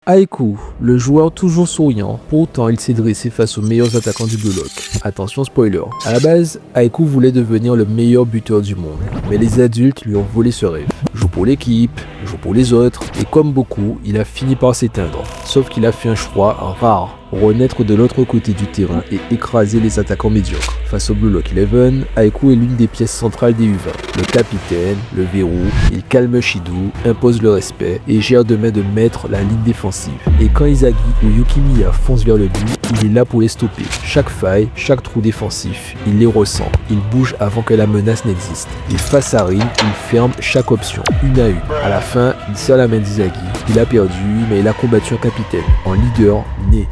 Aiku, le joueur toujours souriant, pourtant il s'est dressé face aux meilleurs attaquants du Blue Lock. Attention spoiler. À la base, Aiku voulait devenir le meilleur buteur du monde, mais les adultes lui ont volé ce rêve. Joue pour l'équipe, joue pour les autres, et comme beaucoup, il a fini par s'éteindre. Sauf qu'il a fait un choix rare, renaître de l'autre côté du terrain et écraser les attaquants médiocres. Face au Blue Lock 11, Aiku est l'une des pièces centrales des U20. Le capitaine, le verrou, il calme Shido, impose le respect et gère de main de maître la ligne défensive. Et quand Izagi ou Yukimiya foncent vers le but, il est là pour les stopper. Chaque faille, chaque trou défensif, il les ressent. Il bouge avant que la menace n'existe. Et face à Rin, il ferme chaque option, une à une. À la fin, il serre la main d'Izagi. Il a perdu, mais il a combattu un capitaine, en leader né.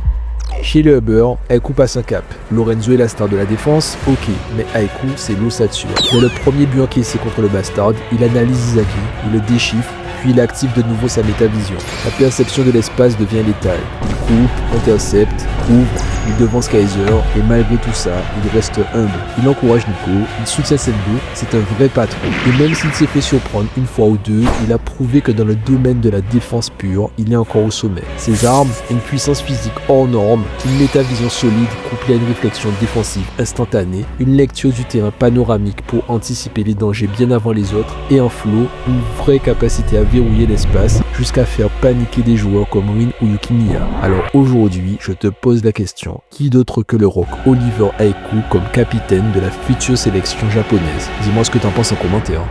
Chez le Hubber, Aiku passe un cap. Lorenzo est la star de la défense, ok, mais Aiku c'est l'ossature. Dès le premier but encaissé contre le Bastard, il analyse Izagi, il le déchiffre, puis il active de nouveau sa métavision. La perception de l'espace devient létale. Il coupe, intercepte, couvre, il devance Kaiser, et malgré tout ça, il reste humble. Il encourage Nico, il soutient Sendu, c'est un vrai patron. Et même s'il s'est fait surprendre une fois ou deux, il a prouvé que dans le domaine de la défense pure, il est encore au sommet. Ses armes, une puissance physique hors norme, une métavision solide couplée à une réflexion défensive instantanée, une lecture du terrain panoramique pour anticiper les dangers bien avant les autres, et un flow, une vraie capacité à verrouiller l'espace jusqu'à faire paniquer des joueurs comme Rin ou Yukimiya. Alors aujourd'hui, je te pose la question, qui d'autre que le Rock Oliver Aiku comme capitaine de la future sélection japonaise? Dis-moi ce que t'en penses en commentaire.